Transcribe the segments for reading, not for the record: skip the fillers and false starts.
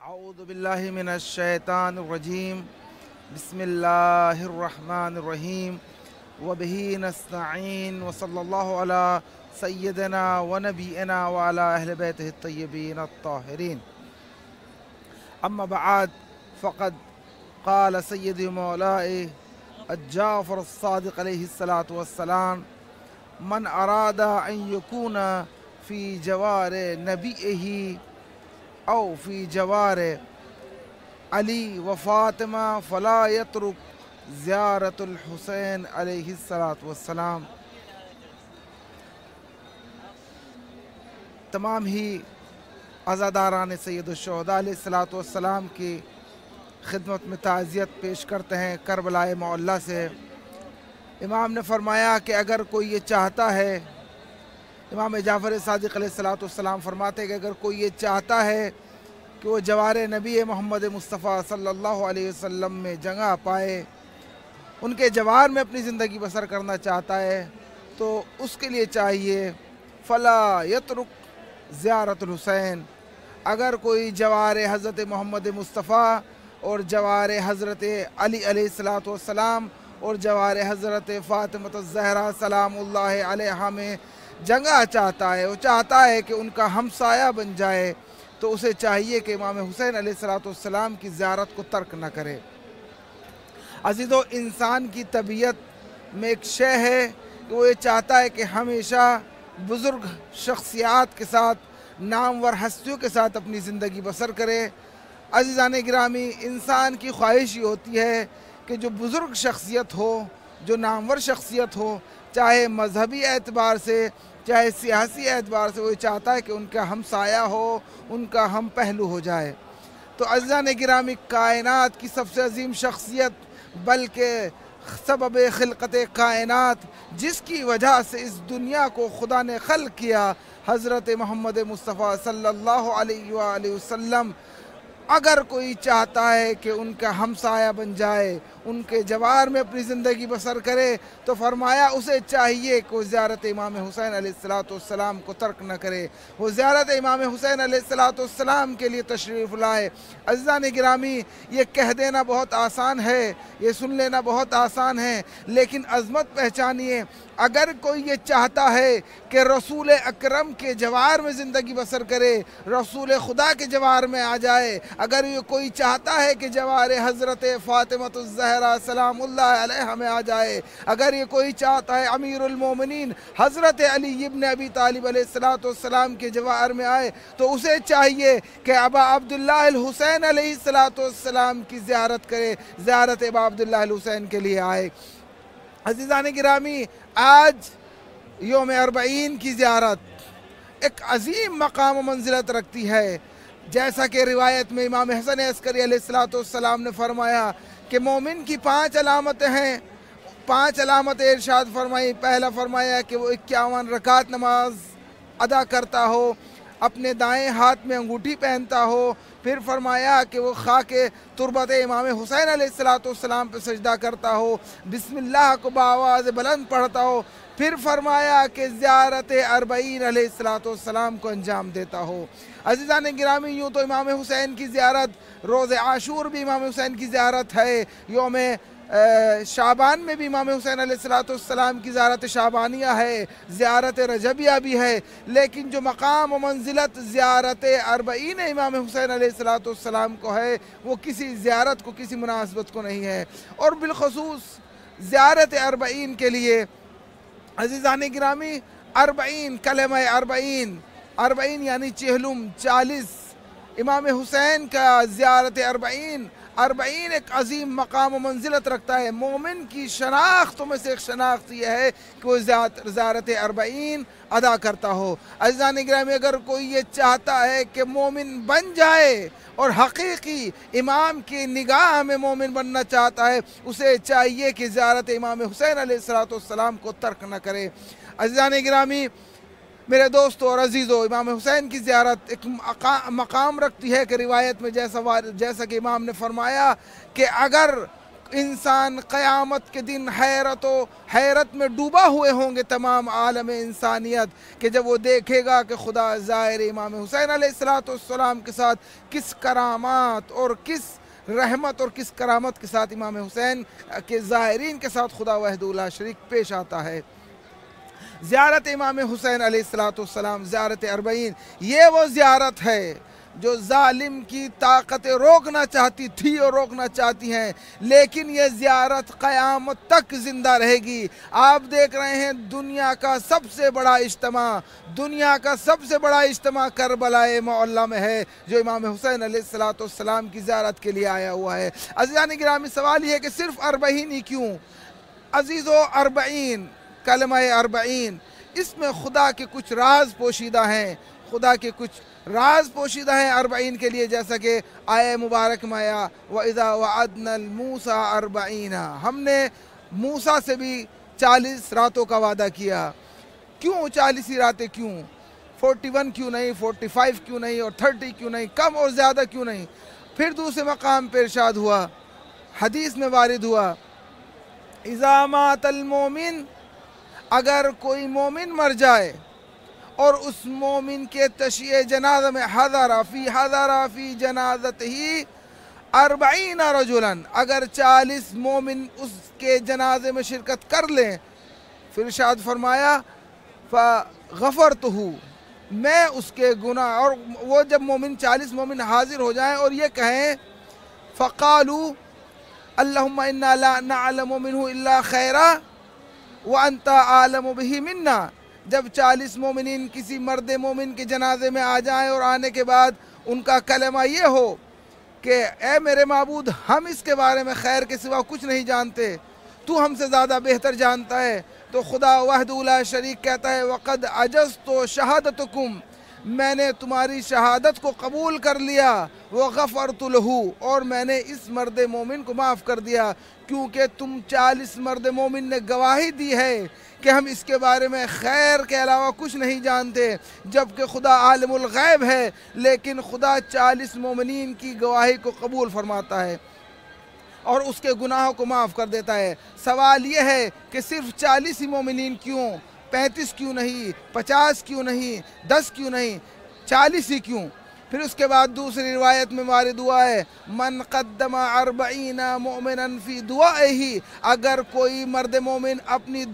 اعوذ باللہ من الشیطان الرجیم بسم اللہ الرحمن الرحیم وبہ نستعین وصلی اللہ علی سیدنا ونبینا وعلی اہل بیتہ الطیبین الطاہرین اما بعد فقد قال سیدی مولائی الجعفر الصادق علیہ الصلاة والسلام من اراد ان یکون فی جوار نبیہ او فی جوار علی و فاطمہ فلا یترک زیارت الحسین علیہ السلام۔ تمام ہی عزاداران سید الشہداء علیہ السلام کی خدمت میں تعزیت پیش کرتے ہیں کربلا معلیٰ سے۔ امام نے فرمایا کہ اگر کوئی یہ چاہتا ہے، امام جعفر صادق علیہ السلام فرماتے ہیں کہ اگر کوئی یہ چاہتا ہے کہ وہ جوار نبی محمد مصطفیٰ صلی اللہ علیہ وسلم میں جگہ پائے، ان کے جوار میں اپنی زندگی بسر کرنا چاہتا ہے، تو اس کے لیے چاہیے فلا یترک زیارت الحسین۔ اگر کوئی جوار حضرت محمد مصطفیٰ اور جوار حضرت علی علیہ السلام اور جوار حضرت فاطمہ الزہرا سلام اللہ علیہا میں جگہ چاہتا ہے، وہ چاہتا ہے کہ ان کا ہمسایہ بن جائے، تو اسے چاہیے کہ امام حسین علیہ السلام کی زیارت کو ترک نہ کرے۔ عزیزو، انسان کی طبیعت میں ایک شے ہے کہ وہ یہ چاہتا ہے کہ ہمیشہ بزرگ شخصیات کے ساتھ، نامور ہستیوں کے ساتھ اپنی زندگی بسر کرے۔ عزیزان گرامی، انسان کی خواہش یہ ہوتی ہے کہ جو بزرگ شخصیت ہو، جو نامور شخصیت ہو، چاہے مذہبی اعتبار سے چاہے سیاسی اعتبار سے، وہ چاہتا ہے کہ ان کا ہمسایہ ہو، ان کا ہم پہلو ہو جائے۔ تو عزیزان گرامی، کائنات کی سب سے عظیم شخصیت، بلکہ سبب خلقت کائنات، جس کی وجہ سے اس دنیا کو خدا نے خلق کیا، حضرت محمد مصطفیٰ صلی اللہ علیہ وآلہ وسلم، اگر کوئی چاہتا ہے کہ ان کا ہمسایہ بن جائے، ان کے جوار میں اپنی زندگی بسر کرے، تو فرمایا اسے چاہیے کہ وہ زیارت امام حسین علیہ السلام کو ترک نہ کرے، وہ زیارت امام حسین علیہ السلام کے لیے تشریف لائے۔ عزیزان گرامی، یہ کہہ دینا بہت آسان ہے، یہ سن لینا بہت آسان ہے، لیکن عظمت پہچانیے۔ اگر کوئی یہ چاہتا ہے کہ رسول اکرم کے جوار میں زندگی بسر کرے، رسول خدا کے جوار میں آ جائے، اگر یہ کوئی چاہتا ہے کہ جوار حضرت فاطمہ الزہرا سلام اللہ علیہا میں آ جائے، اگر یہ کوئی چاہتا ہے امیر المومنین حضرت علی ابن ابی طالب علیہ السلام کے جوار میں آئے، تو اسے چاہیے کہ ابا عبداللہ الحسین علیہ السلام کی زیارت کرے، زیارت ابا عبداللہ الحسین کے لیے آئے۔ عزیزان گرامی، آج یوم اربعین کی زیارت ایک عظیم مقام و منزلت رکھتی ہے۔ جیسا کہ روایت میں امام حسن عسکری علیہ السلام نے فرمایا کہ مومن کی 5 علامتیں ہیں، 5 علامتیں ارشاد فرمائی۔ پہلا فرمایا کہ وہ 51 رکعت نماز ادا کرتا ہو، اپنے دائیں ہاتھ میں انگوٹھی پہنتا ہو، پھر فرمایا کہ وہ خاک تربت امام حسین علیہ السلام پہ سجدہ کرتا ہو، بسم اللہ کو بآواز بلند پڑھتا ہو، پھر فرمایا کہ زیارت اربعین علیہ السلام کو انجام دیتا ہو۔ عزیزان گرامی، یوں تو امام حسین کی زیارت روز عاشور بھی امام حسین کی زیارت ہے، یوم شعبان میں بھی امام حسین علیہ السلام کی زیارت شعبانیہ ہے، زیارت رجبیہ بھی ہے، لیکن جو مقام و منزلت زیارت اربعین امام حسین علیہ السلام کو ہے، وہ کسی زیارت کو، کسی مناسبت کو نہیں ہے۔ اور بالخصوص زیارت اربعین کے لیے عزیزان گرامی، اربعین، کلمہ اربعین، اربعین یعنی 40، امام حسین کا زیارت اربعین ایک عظیم مقام و منزلت رکھتا ہے۔ مومن کی شناختوں میں سے ایک شناخت یہ ہے کہ وہ زیارت اربعین ادا کرتا ہو۔ عزیزان گرامی، اگر کوئی یہ چاہتا ہے کہ مومن بن جائے اور حقیقی امام کی نگاہ میں مومن بننا چاہتا ہے، اسے چاہیے کہ زیارت امام حسین علیہ السلام کو ترک نہ کرے۔ عزیزان گرامی، میرے دوستو اور عزیزو، امام حسین کی زیارت ایک مقام رکھتی ہے کہ روایت میں جیسا کہ امام نے فرمایا کہ اگر انسان قیامت کے دن حیرت میں ڈوبا ہوئے ہوں گے تمام عالم انسانیت کہ جب وہ دیکھے گا کہ خدا ظاہر امام حسین علیہ السلام کے ساتھ کس کرامات اور کس رحمت اور کس کرامت کے ساتھ امام حسین کے ظاہرین کے ساتھ خدا وحدہ لا شریک پیش آتا ہے۔ زیارت امام حسین علیہ السلام، زیارت اربعین، یہ وہ زیارت ہے جو ظالم کی طاقتیں روکنا چاہتی تھی اور روکنا چاہتی ہیں، لیکن یہ زیارت قیامت تک زندہ رہے گی۔ آپ دیکھ رہے ہیں دنیا کا سب سے بڑا اجتماع کربلا معلی میں ہے، جو امام حسین علیہ السلام کی زیارت کے لیے آیا ہوا ہے۔ عزیزان گرامی، سوال یہ ہے کہ صرف اربعین ہی کیوں؟ عزیزو، اربعین، کلمہ اربعین، اس میں خدا کے کچھ راز پوشیدہ ہیں، اربعین کے لیے، جیسا کہ آیہ مبارک میں آیا وَإِذَا وَعَدْنَا الْمُوسَىٰ أَرْبَعِينَ، ہم نے موسیٰ سے بھی 40 راتوں کا وعدہ کیا۔ کیوں 40 راتیں؟ کیوں 41 کیوں نہیں، 45 کیوں نہیں، اور 30 کیوں نہیں، کم اور زیادہ کیوں نہیں؟ پھر دوسرے مقام پہ ارشاد ہوا، حدیث میں وارد ہوا، اِذَا مَاتَ الْمُؤْمِنُ، اگر کوئی مومن مر جائے اور اس مومن کے تشییع جنازہ میں حضر فی جنازتہ 40 رجلا، اگر 40 مومن اس کے جنازے میں شرکت کر لیں، پھر ارشاد فرمایا فغفرتہ، میں اس کے گناہ، اور وہ جب 40 مومن حاضر ہو جائیں اور یہ کہیں فقالوا اللہم انا لا نعلم منہ الا خیرا وَأَنْتَ عَالَمُ بِهِ مِنَّا، جب 40 مومنین کسی مرد مومن کے جنازے میں آ جائیں اور آنے کے بعد ان کا کلمہ یہ ہو کہ اے میرے معبود، ہم اس کے بارے میں خیر کے سوا کچھ نہیں جانتے، تو ہم سے زیادہ بہتر جانتا ہے، تو خدا وحدہ لا شریک کہتا ہے وَقَدْ عَجَزْتُ شَهَادَتُكُمْ، میں نے تمہاری شہادت کو قبول کر لیا، وَغَفَرْتُ لَهُ، اور میں نے اس مرد مومن کو معاف کر دیا، کیونکہ تم 40 مرد مومن نے گواہی دی ہے کہ ہم اس کے بارے میں خیر کے علاوہ کچھ نہیں جانتے، جبکہ خدا عالم الغیب ہے، لیکن خدا 40 مومنین کی گواہی کو قبول فرماتا ہے اور اس کے گناہوں کو معاف کر دیتا ہے۔ سوال یہ ہے کہ صرف 40 ہی مومنین کیوں؟ 35 کیوں نہیں؟ 50 کیوں نہیں؟ 10 کیوں نہیں؟ 40 ہی کیوں؟ پھر اس کے بعد دوسری روایت میں وارد ہوا ہے من قدم 40 مؤمنا فی دعائہ، اگر کوئی مرد مومن اپنی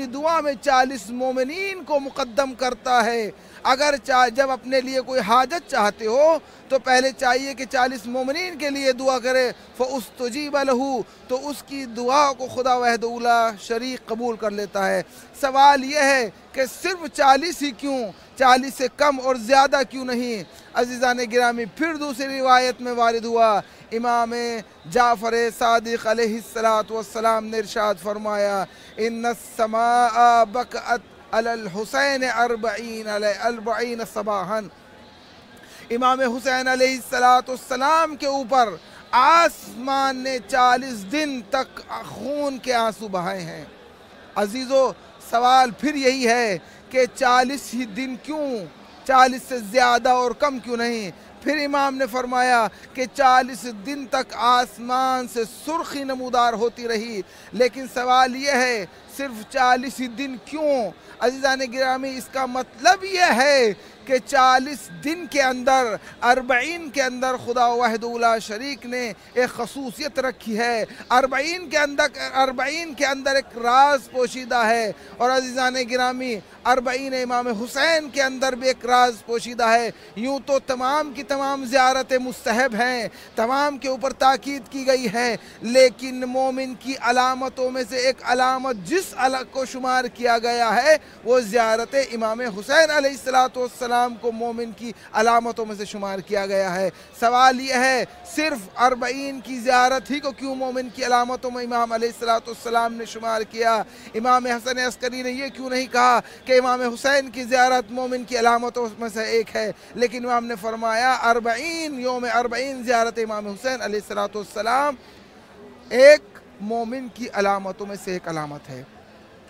دعا میں 40 مومنین کو مقدم کرتا ہے، اگر جب اپنے لیے کوئی حاجت چاہتے ہو تو پہلے چاہیے کہ 40 مومنین کے لیے دعا کرے، فَأُسْتُجِيبَ لَهُ، تو اس کی دعا کو خدا وحدہ لا شریک قبول کر لیتا ہے۔ سوال یہ ہے کہ صرف 40 ہی کیوں؟ 40 سے کم اور زیادہ کیوں نہیں؟ عزیزان گرامی، پھر دوسری روایت میں وارد ہوا، امام جعفر صادق علیہ السلام نے ارشاد فرمایا ان السماء بکعت علی الحسین 40 صباحا، امام حسین علیہ السلام کے اوپر آسمان نے 40 دن تک خون کے آنسو بہائے ہیں۔ عزیزو، سوال پھر یہی ہے کہ 40 ہی دن کیوں؟ 40 سے زیادہ اور کم کیوں نہیں؟ پھر امام نے فرمایا کہ 40 دن تک آسمان سے سرخی نمودار ہوتی رہی، لیکن سوال یہ ہے صرف 40 دن کیوں؟ عزیزان گرامی، اس کا مطلب یہ ہے کہ 40 دن کے اندر، 40 کے اندر خدا وحدہ لا شریک نے ایک خصوصیت رکھی ہے، 40 کے اندر ایک راز پوشیدہ ہے، اور عزیزان گرامی 40 امام حسین کے اندر بھی ایک راز پوشیدہ ہے۔ یوں تو تمام کی تمام زیارتیں مستحب ہیں، تمام کے اوپر تاکید کی گئی ہے، لیکن مومن کی علامتوں میں سے ایک علامت جس کو شمار کیا گیا ہے وہ زیارت امام حسین علیہ السلام کو مومن کی علامتوں میں سے شمار کیا گیا ہے۔ سوال یہ ہے صرف 40 کی زیارت ہی کو کیوں مومن کی علامتوں میں امام علیہ السلام نے شمار کیا؟ امام حسن عسکری نے یہ کیوں نہیں کہا کہ امام حسین کی زیارت مومن کی علامتوں میں سے ایک ہے، لیکن امام نے فرمایا 40 یوم 40 زیارت امام حسین علیہ السلام ایک مومن کی علامتوں میں سے ایک علامت ہے۔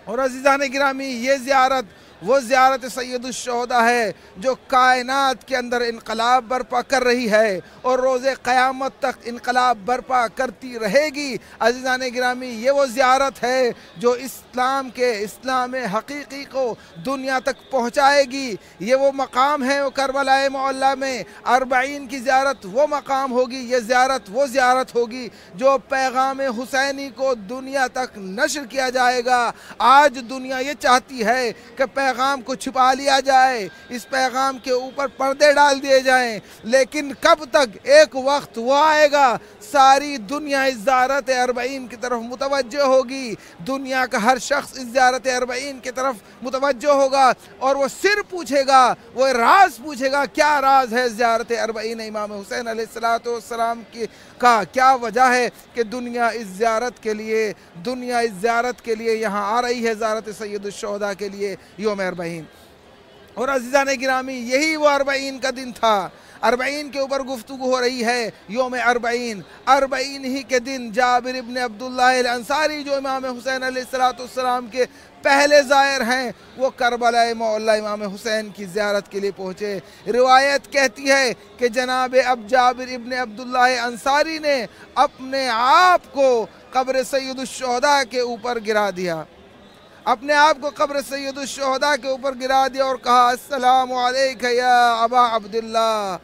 اور عزیزان گرامی، یہ زیارت وہ زیارت سید الشہداء ہے جو کائنات کے اندر انقلاب برپا کر رہی ہے اور روز قیامت تک انقلاب برپا کرتی رہے گی۔ عزیزان گرامی، یہ وہ زیارت ہے جو اسلام حقیقی کو دنیا تک پہنچائے گی۔ یہ وہ مقام ہے کربلا معلیٰ میں 40 کی زیارت وہ مقام ہوگی، یہ زیارت وہ زیارت ہوگی جو پیغام حسینی کو دنیا تک نشر کیا جائے گا۔ آج دنیا یہ چاہتی ہے کہ پیغام کو چھپا لیا جائے، اس پیغام کے اوپر پردے ڈال دیے جائیں، لیکن کب تک؟ ایک وقت وہ آئے گا ساری دنیا اس زیارت 40 کی طرف متوجہ ہوگی، دنیا کا ہر شخص اس زیارت 40 کی طرف متوجہ ہوگا اور وہ سر پوچھے گا، وہ راز پوچھے گا۔ کیا راز ہے زیارت 40 امام حسین علیہ السلام کی کا؟ کیا وجہ ہے کہ دنیا اس زیارت کے لیے یہاں آ رہی ہے، زیارت سید الشہداء کے لیے یوم 40؟ اور عزیزان گرامی، یہی وہ 40 کا دن تھا۔ 40 کے اوپر گفتگو ہو رہی ہے، یوم 40 ہی کے دن جابر ابن عبداللہ الانصاری جو امام حسین علیہ السلام کے پہلے زائر ہیں، وہ کربلا معلیٰ امام حسین کی زیارت کے لیے پہنچے۔ روایت کہتی ہے کہ جناب جابر ابن عبداللہ انصاری نے اپنے آپ کو قبر سید الشہداء کے اوپر گرا دیا، اپنے آپ کو قبر سید الشہداء کے اوپر گرا دیا اور کہا: السلام علیکہ یا ابا عبداللہ،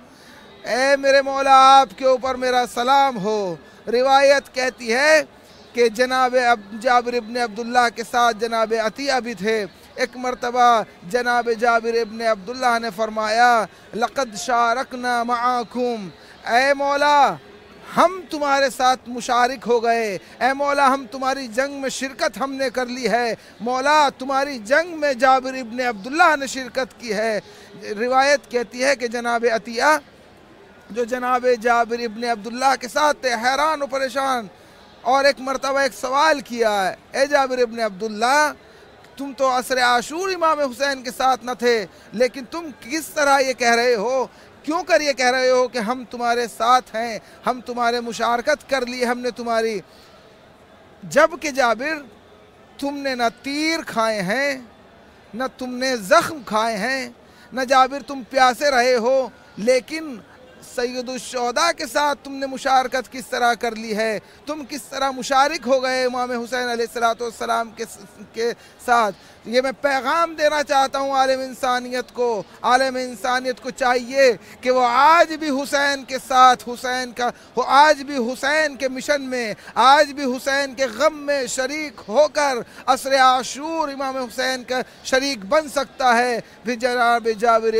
اے میرے مولا آپ کے اوپر میرا سلام ہو۔ روایت کہتی ہے کہ جناب جابر ابن عبداللہ کے ساتھ جناب عطیہ بھی تھے۔ ایک مرتبہ جناب جابر ابن عبداللہ نے فرمایا: لقد شارکنا معاکم، اے مولا ہم تمہارے ساتھ مشارک ہو گئے، اے مولا ہم تمہاری جنگ میں شرکت ہم نے کر لی ہے، مولا تمہاری جنگ میں جابر ابن عبداللہ نے شرکت کی ہے۔ روایت کہتی ہے کہ جناب عطیہ جو جناب جابر ابن عبداللہ کے ساتھ تھے، حیران و پریشان، اور ایک مرتبہ ایک سوال کیا: اے جابر ابن عبداللہ، تم تو عصر عاشور امام حسین کے ساتھ نہ تھے، لیکن تم کس طرح یہ کہہ رہے ہو، کیوں کر یہ کہہ رہے ہو کہ ہم تمہارے ساتھ ہیں، ہم تمہارے مشارکت کر لی ہم نے تمہاری؟ جبکہ جابر تم نے نہ تیر کھائے ہیں، نہ تم نے زخم کھائے ہیں، نہ جابر تم پیاسے رہے ہو، لیکن سید الشہداء کے ساتھ تم نے مشارکت کس طرح کر لی ہے؟ تم کس طرح مشارک ہو گئے امام حسین علیہ السلام کے ساتھ؟ یہ میں پیغام دینا چاہتا ہوں عالم انسانیت کو چاہیے کہ وہ آج بھی حسین کے ساتھ، آج بھی حسین کے مشن میں، آج بھی حسین کے غم میں شریک ہو کر عصر عاشور امام حسین کا شریک بن سکتا ہے۔ پھر جناب جابر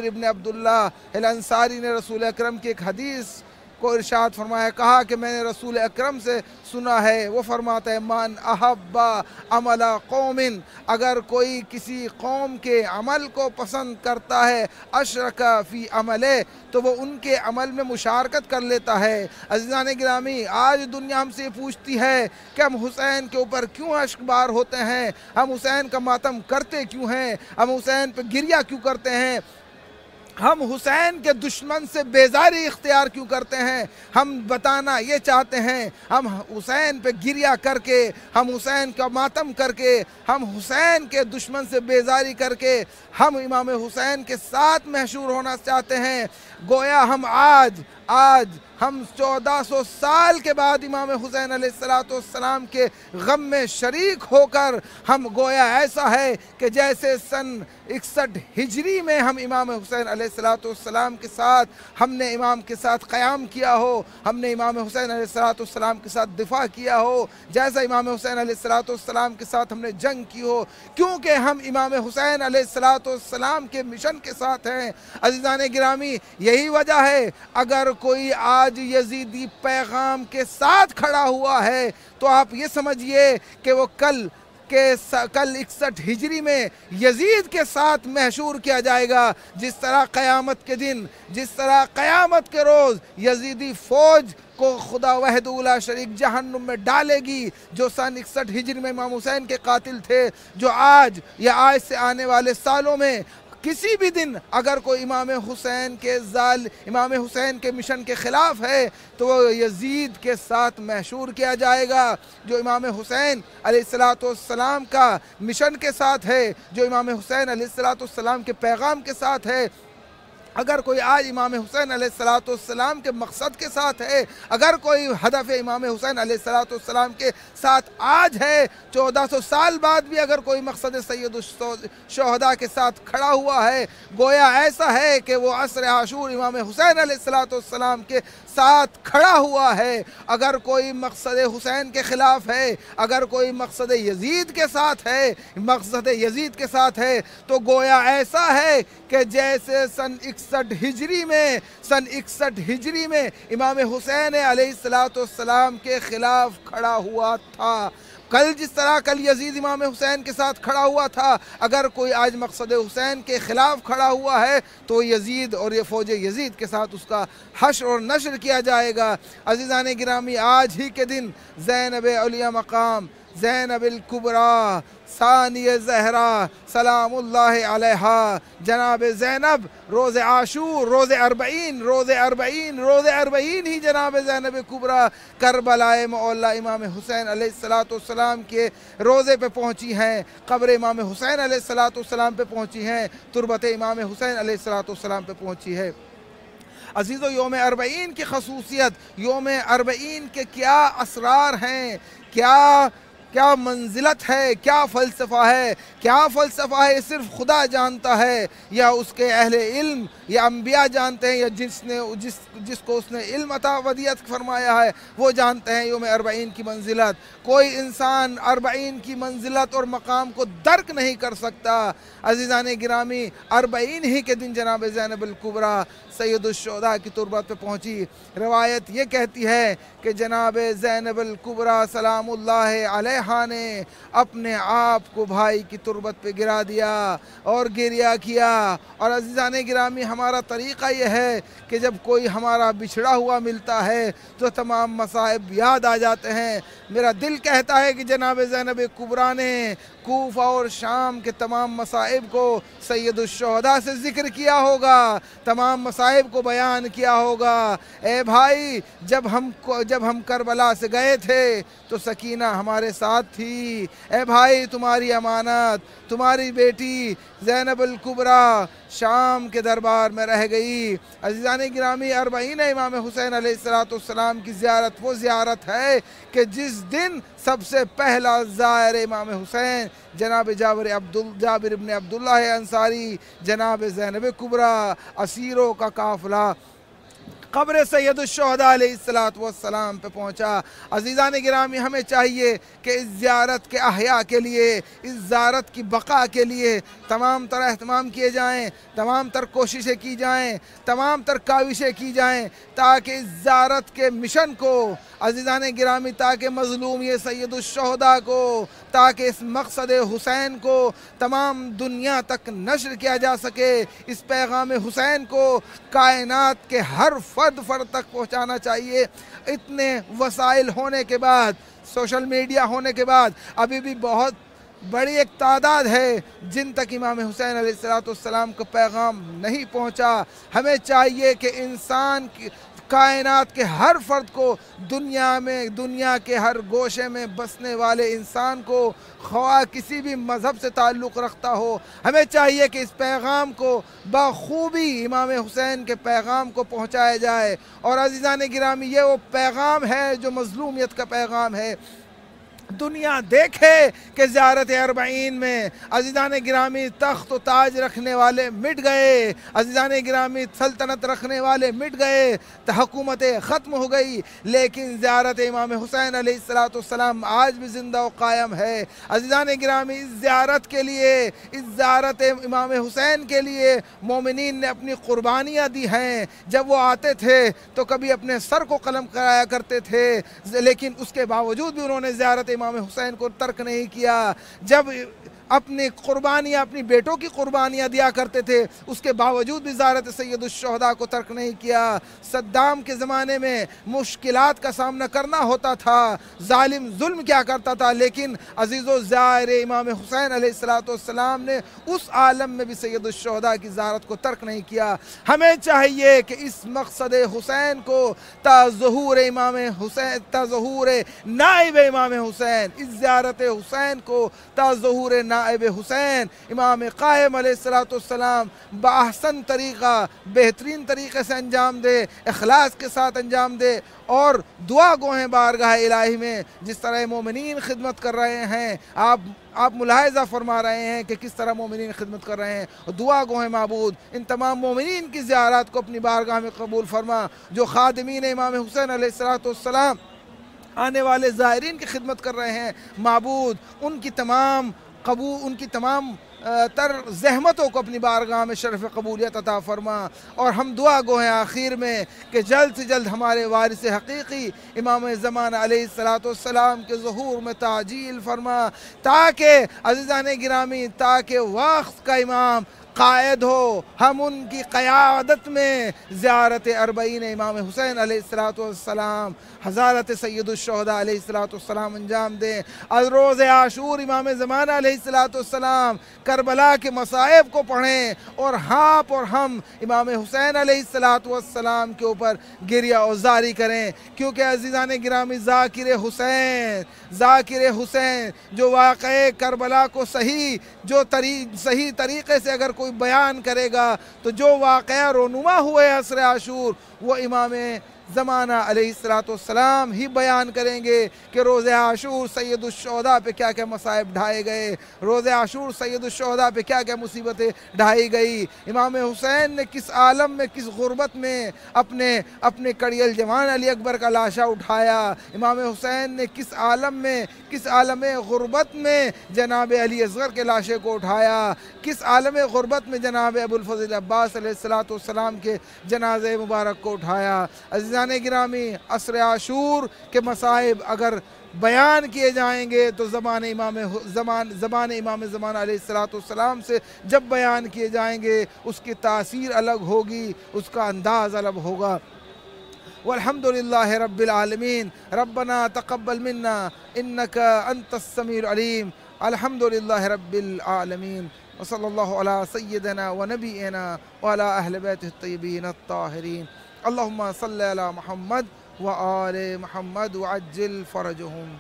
ابن عبداللہ الانصاری نے رسول اکرم کی ایک حدیث کو ارشاد فرمایا، کہا کہ میں نے رسول اکرم سے سنا ہے، وہ فرماتا ہے: من احب عمل قوم، اگر کوئی کسی قوم کے عمل کو پسند کرتا ہے، اشرک فی عملے، تو وہ ان کے عمل میں مشارکت کر لیتا ہے۔ عزیزان گرامی، آج دنیا ہم سے یہ پوچھتی ہے کہ ہم حسین کے اوپر کیوں اشک بار ہوتے ہیں، ہم حسین کا ماتم کرتے کیوں ہیں، ہم حسین پہ گریہ کیوں کرتے ہیں، ہم حسین کے دشمن سے بیزاری اختیار کیوں کرتے ہیں؟ ہم بتانا یہ چاہتے ہیں، ہم حسین پہ گریہ کر کے، ہم حسین کا ماتم کر کے، ہم حسین کے دشمن سے بیزاری کر کے، ہم امام حسین کے ساتھ محشور ہونا چاہتے ہیں۔ گویا ہم 1400 سال کے بعد امام حسین علیہ السلام کے غم میں شریک ہو کر ہم گویا ایسا ہے کہ جیسے سن 61 ہجری میں ہم امام حسین علیہ السلام کے ساتھ، ہم نے امام کے ساتھ قیام کیا ہو، ہم نے امام حسین علیہ السلام کے ساتھ دفاع کیا ہو، جیسا امام حسین علیہ السلام کے ساتھ ہم نے جنگ کی ہو، کیونکہ ہم امام حسین علیہ السلام کے مشن کے ساتھ ہیں۔ عزیزان گرامی، یہی وجہ ہے اگر کوئی آج یزیدی پیغام کے ساتھ کھڑا ہوا ہے تو آپ یہ سمجھئے کہ وہ کل 61 ہجری میں یزید کے ساتھ محشور کیا جائے گا، جس طرح قیامت کے دن، جس طرح قیامت کے روز یزیدی فوج کو خدا وحدہ لا شریک جہنم میں ڈالے گی، جو سن 61 ہجری میں امام حسین کے قاتل تھے، جو آج یا آج سے آنے والے سالوں میں کسی بھی دن اگر کوئی امام حسین کے مشن کے خلاف ہے تو وہ یزید کے ساتھ محشور کیا جائے گا. جو امام حسین علیہ السلام کا مشن کے ساتھ ہے، جو امام حسین علیہ السلام کے پیغام کے ساتھ ہے، اگر کوئی آج امام حسین علیہ السلام کے مقصد کے ساتھ ہے، اگر کوئی ہدف امام حسین علیہ السلام کے ساتھ آج ہے، 1400 سال بعد بھی اگر کوئی مقصد سید الشہداء کے ساتھ کھڑا ہوا ہے، گویا ایسا ہے کہ وہ عصر عاشور امام حسین علیہ السلام کے ساتھ کھڑا ہوا ہے. اگر کوئی مقصد حسین کے خلاف ہے، اگر کوئی مقصد یزید کے ساتھ ہے تو گویا ایسا ہے کہ جیسے سن 61 ہجری میں امام حسین علیہ السلام کے خلاف کھڑا ہوا تھا، جس طرح کل یزید امام حسین کے ساتھ کھڑا ہوا تھا، اگر کوئی آج مقصد حسین کے خلاف کھڑا ہوا ہے تو یزید اور یہ فوج یزید کے ساتھ اس کا حشر اور نشر کیا جائے گا. عزیزان گرامی، آج ہی کے دن زینب علیہ مقام، زینب الکبریٰ ثانی زہرا سلام اللہ علیہا، جناب زینب روز عاشور، روز اربعین ہی جناب زینب کبریٰ کربلائے معلیٰ امام حسین علیہ السلام کے روزے پہ پہنچی ہیں، قبر امام حسین علیہ السلام پہ پہنچی ہیں، تربت امام حسین علیہ السلام پہ پہنچی ہے. عزیزو، یوم اربعین کی خصوصیت، یوم اربعین کے کیا اسرار ہیں، کیا منزلت ہے، کیا فلسفہ ہے، یہ صرف خدا جانتا ہے یا اس کے اہل علم یا انبیاء جانتے ہیں، یا جس کو اس نے علم عطا ودیت فرمایا ہے وہ جانتے ہیں یوم اربعین کی منزلت. کوئی انسان اربعین کی منزلت اور مقام کو درک نہیں کر سکتا. عزیزان گرامی، اربعین ہی کے دن جناب زینب الکبریٰ سید الشہداء کی تربت پہ پہنچی. روایت یہ کہتی ہے کہ جناب زینب الکبریٰ سلام اللہ علیہا نے اپنے آپ کو بھائی کی تربت پہ گرا دیا اور گریہ کیا. اور عزیزان گرامی، ہمارا طریقہ یہ ہے کہ جب کوئی ہمارا بچھڑا ہوا ملتا ہے تو تمام مصائب یاد آ جاتے ہیں. میرا دل کہتا ہے کہ جناب زینب کبریٰ نے کوفہ اور شام کے تمام مصائب کو سید الشہداء سے ذکر کیا ہوگا، تمام مصائب کو بیان کیا ہوگا. اے بھائی، جب ہم کربلا سے گئے تھے تو سکینہ ہمارے ساتھ تھی. اے بھائی، تمہاری امانت، تمہاری بیٹی زینب الکبریٰ شام کے دربار میں رہ گئی. عزیزان گرامی، اربعین امام حسین علیہ السلام کی زیارت وہ زیارت ہے کہ جس دن سب سے پہلا زائر امام حسین جناب جابر ابن عبداللہ انصاری، جناب زینب کبریٰ، اسیروں کا قافلہ قبر سید الشہداء علیہ السلام پہ پہنچا. عزیزان گرامی، ہمیں چاہیے کہ اس زیارت کے احیاء کے لیے، اس زیارت کی بقا کے لیے تمام تر اہتمام کیے جائیں، تمام تر کوششیں کی جائیں، تمام تر کاوشیں کی جائیں، تاکہ اس زیارت کے مشن کو، عزیزان گرامی، تاکہ مظلوم یہ سید الشہداء کو، تاکہ اس مقصد حسین کو تمام دنیا تک نشر کیا جا سکے. اس پیغام حسین کو کائنات کے ہر فرد تک پہنچانا چاہیے. اتنے وسائل ہونے کے بعد، سوشل میڈیا ہونے کے بعد، ابھی بھی بہت بڑی ایک تعداد ہے جن تک امام حسین علیہ السلام کا پیغام نہیں پہنچا. ہمیں چاہیے کہ انسان کائنات کے ہر فرد کو، دنیا کے ہر گوشے میں بسنے والے انسان کو، خواہ کسی بھی مذہب سے تعلق رکھتا ہو، ہمیں چاہیے کہ اس پیغام کو بخوبی امام حسین کے پیغام کو پہنچایا جائے. اور عزیزان گرامی، یہ وہ پیغام ہے جو مظلومیت کا پیغام ہے. دنیا دیکھے کہ زیارت اربعین میں عزیزان گرامی تخت و تاج رکھنے والے مٹ گئے، عزیزان گرامی سلطنت رکھنے والے مٹ گئے، حکومتیں ختم ہو گئی، لیکن زیارت امام حسین علیہ السلام آج بھی زندہ و قائم ہے. عزیزان گرامی، اس زیارت کے لیے، اس زیارت امام حسین کے لیے مومنین نے اپنی قربانیاں دی ہیں. جب وہ آتے تھے تو کبھی اپنے سر کو قلم کرایا کرتے تھے، لیکن اس کے باوجود بھی انہوں نے زیارت امام حسین کو ترک نہیں کیا. جب اپنی قربانیاں، اپنی بیٹوں کی قربانیاں دیا کرتے تھے، اس کے باوجود بھی زیارت سید الشہداء کو ترک نہیں کیا۔ صدام کے زمانے میں مشکلات کا سامنا کرنا ہوتا تھا، ظالم ظلم کیا کرتا تھا، لیکن عزیز و زائر امام حسین علیہ السلام نے اس عالم میں بھی سید الشہداء کی زیارت کو ترک نہیں کیا۔ ہمیں چاہیے کہ اس مقصد حسین کو تا ظہور امام حسین، تا ظہور نائب امام حسین، اس زیارت حسین کو تا ظہور نائب حسین امام قائم علیہ السلام بأحسن طریقہ، بہترین طریقے سے انجام دے، اخلاص کے ساتھ انجام دے، اور دعا گوہیں بارگاہ الہی میں جس طرح مومنین خدمت کر رہے ہیں، آپ ملاحظہ فرما رہے ہیں کہ کس طرح مومنین خدمت کر رہے ہیں۔ دعا گوہیں معبود ان تمام مومنین کی زیارات کو اپنی بارگاہ میں قبول فرما، جو خادمین امام حسین علیہ السلام آنے والے زائرین کی خدمت کر رہے ہیں، معبود ان کی تمام تر زحمتوں کو اپنی بارگاہ میں شرف قبولیت عطا فرما، اور ہم دعا گو ہیں آخر میں کہ جلد سے جلد ہمارے وارث حقیقی امام زمان علیہ السلام کے ظہور میں تعجیل فرما، تاکہ عزیزان گرامی، تاکہ وقت کا امام قائد ہو، ہم ان کی قیادت میں زیارت اربعین امام حسین علیہ السلام، حضرت سید الشہداء علیہ السلام انجام دیں۔ از روز عاشور امام زمانہ علیہ السلام کربلا کے مصائب کو پڑھیں، اور ہم امام حسین علیہ السلام کے اوپر گریہ اوزاری کریں، کیونکہ عزیزان گرامی ذاکر حسین جو واقعہ کربلا کو صحیح طریقے سے اگر کوئی بیان کرے گا، تو جو واقعہ رونما ہوئے عصر عاشور وہ امام زمانہ علیہ السلام ہی بیان کریں گے کہ روز عاشور سید الشہداء پہ کیا کیا مصائب ڈھائے گئے، روز عاشور سید الشہداء پہ کیا کیا مصیبتیں ڈھائی گئی، امام حسین نے کس عالم میں، کس غربت میں اپنے کڑیل جوان علی اکبر کا لاشا اٹھایا، امام حسین نے کس عالم غربت میں جناب علی اصغر کے لاشے کو اٹھایا، کس عالم غربت میں جناب ابو الفضل عباس علیہ السلام کے جنازے مبارک کو اٹھایا۔ عزیزان گرامی، عصر عاشور کے مصائب اگر بیان کیے جائیں گے تو زبان امام زمان علیہ السلام سے جب بیان کیے جائیں گے اس کی تاثیر الگ ہوگی، اس کا انداز الگ ہوگا۔ والحمدللہ رب العالمین، ربنا تقبل منا انک انت السمیع العلیم، الحمدللہ رب العالمین، وصلی اللہ علی سیدنا و نبینا وعلی اہل بیتہ الطیبین الطاہرین، اللہم صلی علی محمد وآل محمد وعجل فرجہم۔